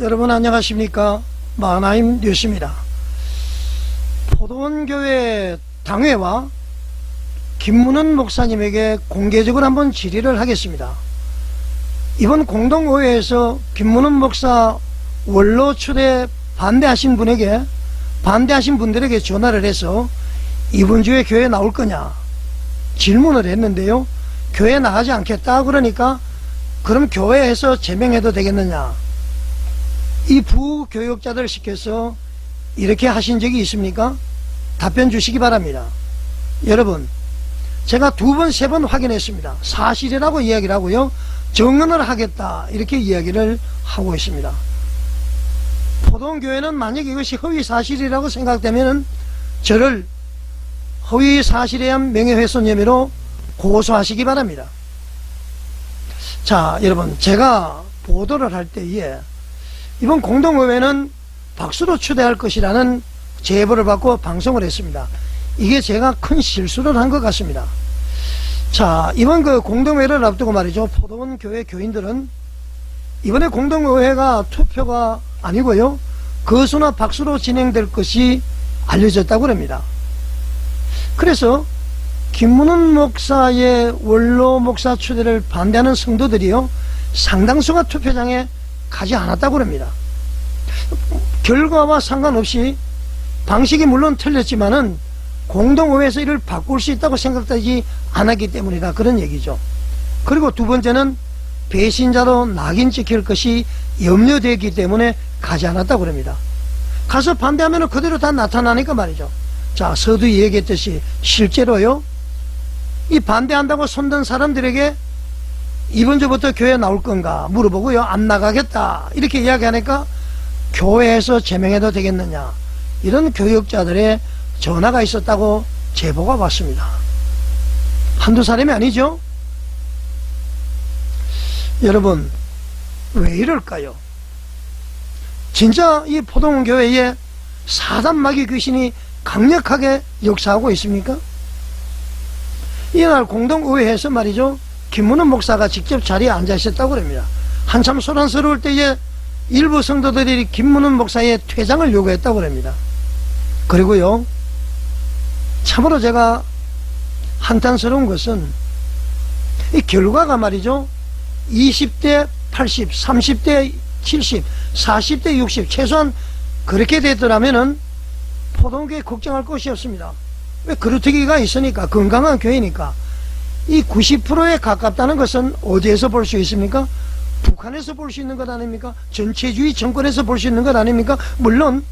여러분 안녕하십니까? 마하나임 뉴스입니다. 포도원교회 당회와 김문은 목사님에게 공개적으로 한번 질의를 하겠습니다. 이번 공동의회에서 김문은 목사 원로 추대 반대하신 분들에게 전화를 해서 이번 주에 교회에 나올 거냐 질문을 했는데요. 교회에 나가지 않겠다 그러니까 그럼 교회에서 제명해도 되겠느냐, 이 부교육자들 시켜서 이렇게 하신 적이 있습니까? 답변 주시기 바랍니다. 여러분, 제가 2번, 3번 확인했습니다. 사실이라고 이야기를 하고요, 정언을 하겠다 이렇게 이야기를 하고 있습니다. 포도원교회는 만약 이것이 허위사실이라고 생각되면 저를 허위사실에 의한 명예훼손 혐의로 고소하시기 바랍니다. 자, 여러분, 제가 보도를 할 때에 이번 공동의회는 박수로 추대할 것이라는 제보를 받고 방송을 했습니다. 이게 제가 큰 실수를 한 것 같습니다. 자, 이번 그 공동회의를 앞두고 말이죠, 포도원 교회 교인들은 이번에 공동의회가 투표가 아니고요, 거수나 박수로 진행될 것이 알려졌다고 합니다. 그래서 김문은 목사의 원로 목사 추대를 반대하는 성도들이요, 상당수가 투표장에 가지 않았다고 합니다. 결과와 상관없이 방식이 물론 틀렸지만은 공동의회에서 이를 바꿀 수 있다고 생각되지 않았기 때문이다, 그런 얘기죠. 그리고 두 번째는 배신자로 낙인 찍힐 것이 염려되기 때문에 가지 않았다고 합니다. 가서 반대하면 그대로 다 나타나니까 말이죠. 자, 서두에 얘기했듯이 실제로요, 이 반대한다고 손든 사람들에게 이번 주부터 교회 나올 건가 물어보고요, 안 나가겠다 이렇게 이야기하니까 교회에서 제명해도 되겠느냐, 이런 교육자들의 전화가 있었다고 제보가 왔습니다. 한두 사람이 아니죠. 여러분, 왜 이럴까요? 진짜 이 포도원교회에 사단마귀 귀신이 강력하게 역사하고 있습니까? 이날 공동의회에서 말이죠, 김문은 목사가 직접 자리에 앉아 있었다고 합니다. 한참 소란스러울 때에 일부 성도들이 김문은 목사의 퇴장을 요구했다고 합니다. 그리고요, 참으로 제가 한탄스러운 것은 이 결과가 말이죠, 20대 80, 30대 70, 40대 60 최소한 그렇게 됐더라면은 포도원교회 걱정할 것이 없습니다. 왜? 그루터기가 있으니까, 건강한 교회니까. 이 90%에 가깝다는 것은 어디에서 볼 수 있습니까? 북한에서 볼 수 있는 것 아닙니까? 전체주의 정권에서 볼 수 있는 것 아닙니까? 물론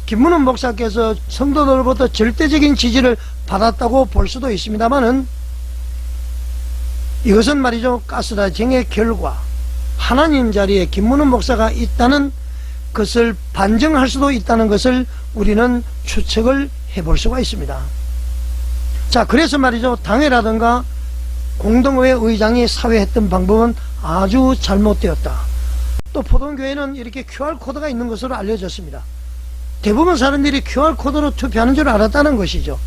김문은 목사께서 성도들로부터 절대적인 지지를 받았다고 볼 수도 있습니다만은 이것은 말이죠, 가스라징의 결과, 하나님 자리에 김문은 목사가 있다는 것을 반증할 수도 있다는 것을 우리는 추측을 해볼 수가 있습니다. 자, 그래서 말이죠, 당회라든가 공동의회 의장이 사회했던 방법은 아주 잘못되었다. 또 포도원교회는 이렇게 QR코드가 있는 것으로 알려졌습니다. 대부분 사람들이 QR코드로 투표하는 줄 알았다는 것이죠.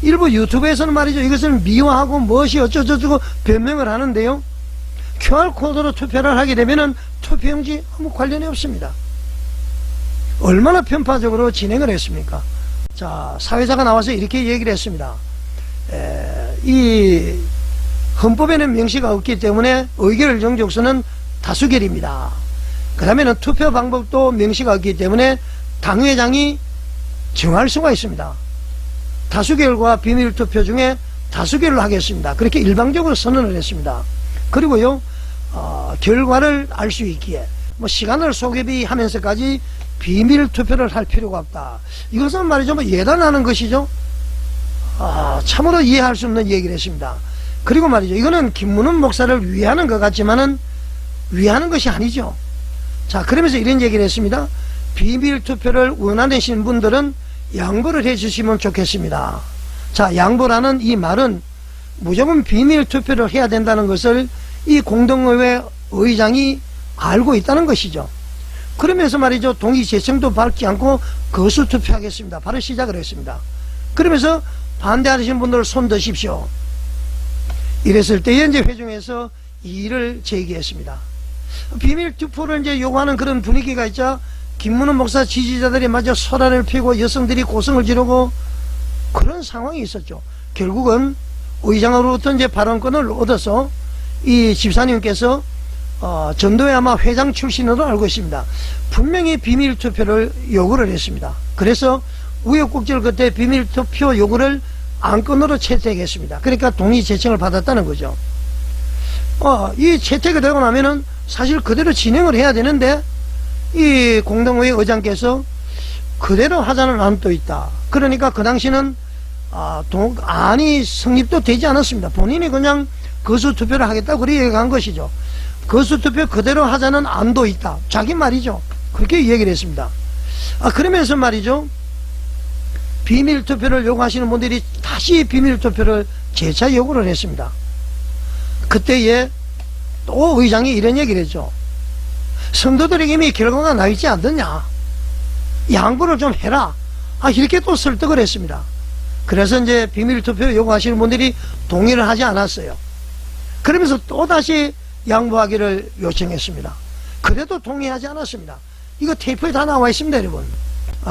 일부 유튜브에서는 말이죠, 이것을 미화하고 무엇이 어쩌고저쩌고 변명을 하는데요, QR코드로 투표를 하게 되면은 투표용지 아무 관련이 없습니다. 얼마나 편파적으로 진행을 했습니까? 자, 사회자가 나와서 이렇게 얘기를 했습니다. 이 헌법에는 명시가 없기 때문에 의결 정족수는 다수결입니다. 그 다음에는 투표 방법도 명시가 없기 때문에 당회장이 정할 수가 있습니다. 다수결과 비밀투표 중에 다수결을 하겠습니다. 그렇게 일방적으로 선언을 했습니다. 그리고요, 결과를 알 수 있기에 시간을 소개비하면서까지 비밀투표를 할 필요가 없다. 이것은 말이죠, 예단하는 것이죠. 참으로 이해할 수 없는 얘기를 했습니다. 그리고 말이죠, 이거는 김문은 목사를 위하는 것 같지만은 위하는 것이 아니죠. 자, 그러면서 이런 얘기를 했습니다. 비밀투표를 원하시는 분들은 양보를 해주시면 좋겠습니다. 자, 양보라는 이 말은 무조건 비밀투표를 해야 된다는 것을 이 공동의회 의장이 알고 있다는 것이죠. 그러면서 말이죠, 동의 재청도 받지 않고 거수투표하겠습니다. 바로 시작을 했습니다. 그러면서 반대하시는 분들 손 드십시오. 이랬을 때에 이제 회중에서 이의를 제기했습니다. 비밀 투표를 이제 요구하는 그런 분위기가 있자 김문호 목사 지지자들이 마저 소란을 피우고 여성들이 고성을 지르고 그런 상황이 있었죠. 결국은 의장으로부터 이제 발언권을 얻어서 이 집사님께서 전도회 아마 회장 출신으로 알고 있습니다. 분명히 비밀 투표를 요구를 했습니다. 그래서 우여곡절 끝에 비밀 투표 요구를 안건으로 채택했습니다. 그러니까 동의 제청을 받았다는 거죠. 이 채택이 되고 나면은 사실 그대로 진행을 해야 되는데 이 공동회 의장께서 그대로 하자는 안도 있다. 그러니까 그 당시는 안이 성립도 되지 않았습니다. 본인이 그냥 거수 투표를 하겠다고 그렇게 얘기한 것이죠. 거수 투표 그대로 하자는 안도 있다. 자기 말이죠. 그렇게 얘기를 했습니다. 그러면서 말이죠. 비밀 투표를 요구하시는 분들이 다시 비밀 투표를 재차 요구를 했습니다. 그때에 또 의장이 이런 얘기를 했죠. 성도들에게 이미 결과가 나 있지 않느냐. 양보를 좀 해라. 이렇게 또 설득을 했습니다. 그래서 이제 비밀 투표 요구하시는 분들이 동의를 하지 않았어요. 그러면서 또다시 양보하기를 요청했습니다. 그래도 동의하지 않았습니다. 이거 테이프에 다 나와 있습니다, 여러분.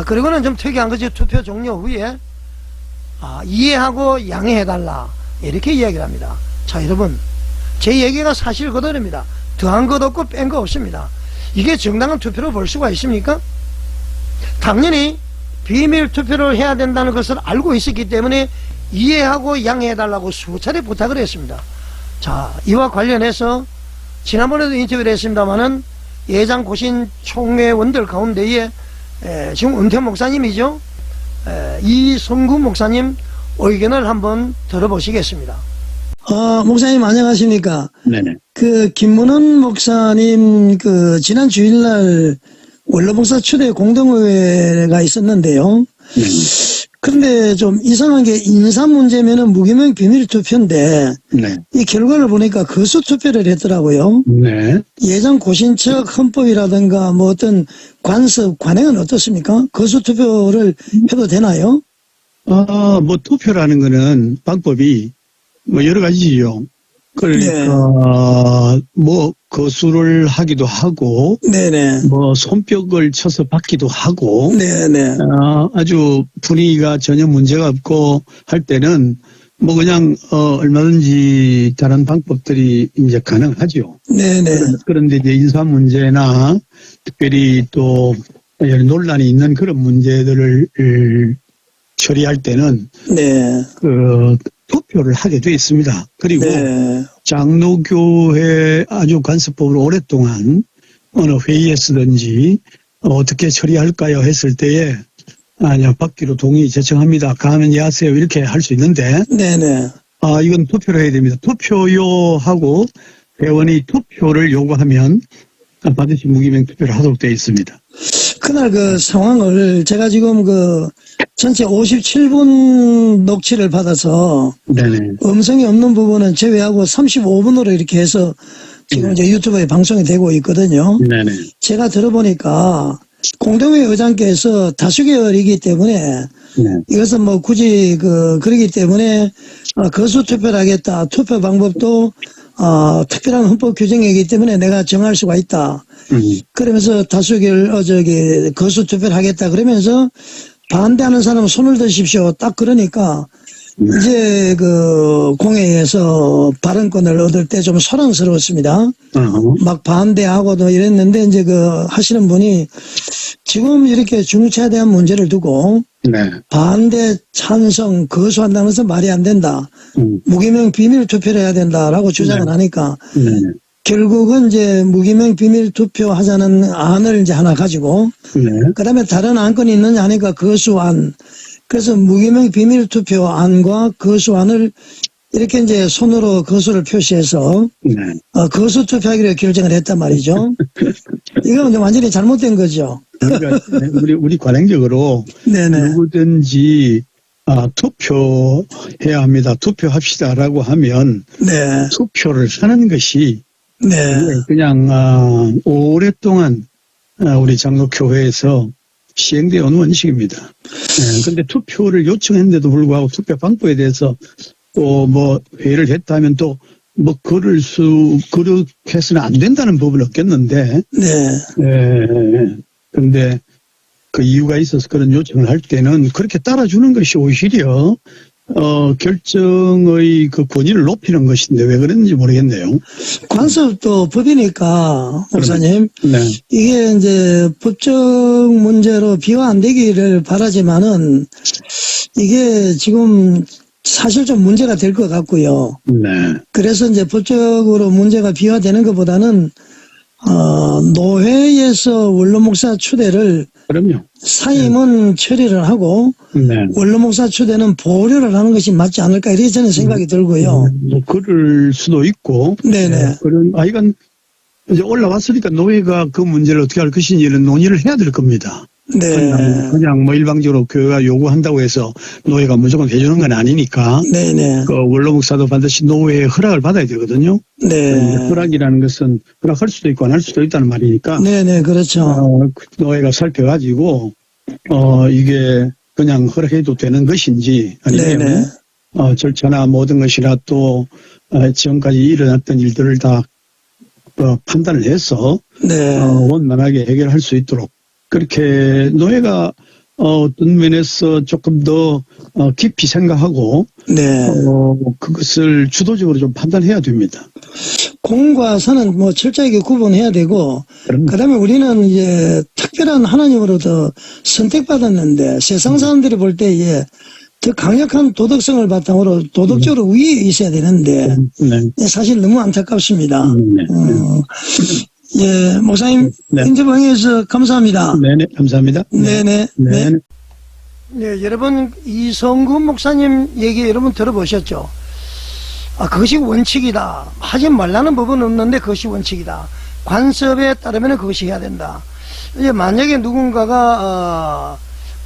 그리고는 좀 특이한 거지. 투표 종료 후에 이해하고 양해해달라 이렇게 이야기를 합니다. 자, 여러분, 제 얘기가 사실 그대로입니다. 더한 것 없고 뺀 거 없습니다. 이게 정당한 투표로 볼 수가 있습니까? 당연히 비밀 투표를 해야 된다는 것을 알고 있었기 때문에 이해하고 양해해달라고 수차례 부탁을 했습니다. 자, 이와 관련해서 지난번에도 인터뷰를 했습니다마는 예장 고신 총회원들 가운데에 지금 은퇴 목사님이죠. 이성구 목사님 의견을 한번 들어보시겠습니다. 목사님 안녕하십니까? 네네. 김문원 목사님 지난 주일날 원로목사 초대 공동회가 있었는데요. 그런데 좀 이상한 게 인사 문제면은 무기명 비밀 투표인데 네. 이 결과를 보니까 거수 투표를 했더라고요. 네. 예전 고신척 헌법이라든가 뭐 어떤 관습 관행은 어떻습니까? 거수 투표를 해도 되나요? 뭐 투표라는 거는 방법이 뭐 여러 가지죠. 그러니까 뭐 거수를 하기도 하고, 네네. 뭐 손뼉을 쳐서 받기도 하고, 네네. 아주 분위기가 전혀 문제가 없고 할 때는 뭐 그냥 얼마든지 다른 방법들이 이제 가능하죠. 네네. 그런데 이제 인사 문제나 특별히 또 여러 논란이 있는 그런 문제들을 처리할 때는 네. 투표를 하게 돼 있습니다. 그리고 네. 장로교회 아주 관습법으로 오랫동안 어느 회의에서든지 어떻게 처리할까요 했을 때에 아니요, 받기로 동의 제청합니다. 가면 예 하세요. 이렇게 할 수 있는데 네네. 이건 투표를 해야 됩니다. 투표요 하고 회원이 투표를 요구하면 반드시 무기명 투표를 하도록 되어 있습니다. 그날 상황을 제가 지금 전체 57분 녹취를 받아서 네네. 음성이 없는 부분은 제외하고 35분으로 이렇게 해서 지금 이제 유튜브에 방송이 되고 있거든요. 네네. 제가 들어보니까 공동회 의장께서 다수결이기 때문에 이것은 뭐 굳이 그러기 때문에 거수 투표를 하겠다. 투표 방법도 특별한 헌법 규정이기 때문에 내가 정할 수가 있다. 그러면서 다수결 거수 투표를 하겠다. 그러면서 반대하는 사람은 손을 드십시오. 딱 그러니까 이제 공회에서 발언권을 얻을 때 좀 소란스러웠습니다. 막 반대하고도 이랬는데 이제 하시는 분이 지금 이렇게 중차대한 문제를 두고 반대, 찬성, 거수한다는 것은 말이 안 된다. 무기명 비밀 투표를 해야 된다라고 주장을 하니까 결국은 이제 무기명 비밀 투표 하자는 안을 이제 하나 가지고 그다음에 다른 안건이 있느냐 하니까 거수안. 그래서 무기명 비밀 투표 안과 거수안을 이렇게 이제 손으로 거수를 표시해서 거수 투표하기로 결정을 했단 말이죠. 이건 완전히 잘못된 거죠. 그러니까 우리 관행적으로 누구든지 투표해야 합니다. 투표합시다라고 하면 투표를 하는 것이 그냥 오랫동안 우리 장로교회에서 시행되어 온 원칙입니다. 그런데 투표를 요청했는데도 불구하고 투표 방법에 대해서 또 뭐 회의를 했다면 또 뭐 그렇게 해서는 안 된다는 법은 없겠는데, 근데 그 이유가 있어서 그런 요청을 할 때는 그렇게 따라주는 것이 오히려 결정의 그 권위를 높이는 것인데 왜 그랬는지 모르겠네요. 관습도 법이니까, 목사님. 네. 이게 이제 법적 문제로 비화 안 되기를 바라지만은, 이게 지금 사실 좀 문제가 될 것 같고요. 네. 그래서 이제 법적으로 문제가 비화되는 것보다는, 노회에서 원로 목사 추대를 그럼요. 사임은 처리를 하고, 네. 원로 목사 추대는 보류를 하는 것이 맞지 않을까, 이렇게 저는 생각이 들고요. 뭐 그럴 수도 있고. 네네. 그런 이건 이제 올라왔으니까 노예가 그 문제를 어떻게 할 것인지는 논의를 해야 될 겁니다. 네. 그냥 뭐 일방적으로 교회가 요구한다고 해서 노예가 무조건 해주는 건 아니니까. 네네. 그 원로 목사도 반드시 노예의 허락을 받아야 되거든요. 네. 허락이라는 것은 허락할 수도 있고 안 할 수도 있다는 말이니까. 네네, 그렇죠. 노예가 살펴가지고 이게 그냥 허락해도 되는 것인지 아니면 네네. 절차나 모든 것이나 또 지금까지 일어났던 일들을 다 판단을 해서 네. 원만하게 해결할 수 있도록 그렇게 노예가 어떤 면에서 조금 더 깊이 생각하고 네. 그것을 주도적으로 좀 판단해야 됩니다. 공과 사는 뭐 철저하게 구분해야 되고, 그럼 그 다음에 우리는 이제 특별한 하나님으로부터 선택받았는데, 세상 사람들이 볼 때 이제 더 강력한 도덕성을 바탕으로 도덕적으로 위에 있어야 되는데, 네. 사실 너무 안타깝습니다. 네. 예, 목사님, 네. 인터뷰 해주셔서 감사합니다. 네네, 감사합니다. 네네. 네. 네, 여러분, 이성구 목사님 얘기 여러분 들어보셨죠? 그것이 원칙이다. 하지 말라는 법은 없는데 그것이 원칙이다. 관습에 따르면 그것이 해야 된다. 이제 만약에 누군가가,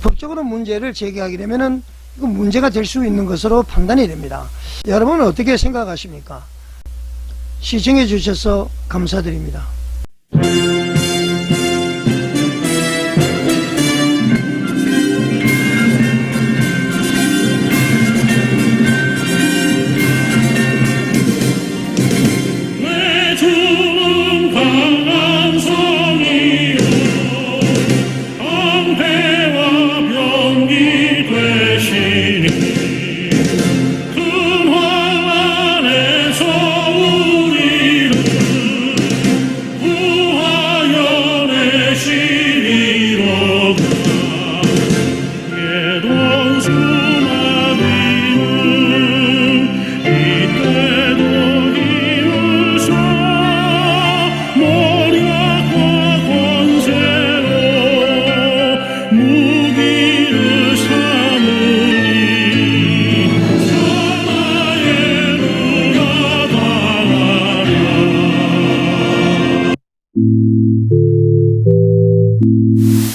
법적으로 문제를 제기하게 되면은 그 문제가 될 수 있는 것으로 판단이 됩니다. 여러분은 어떻게 생각하십니까? 시청해 주셔서 감사드립니다.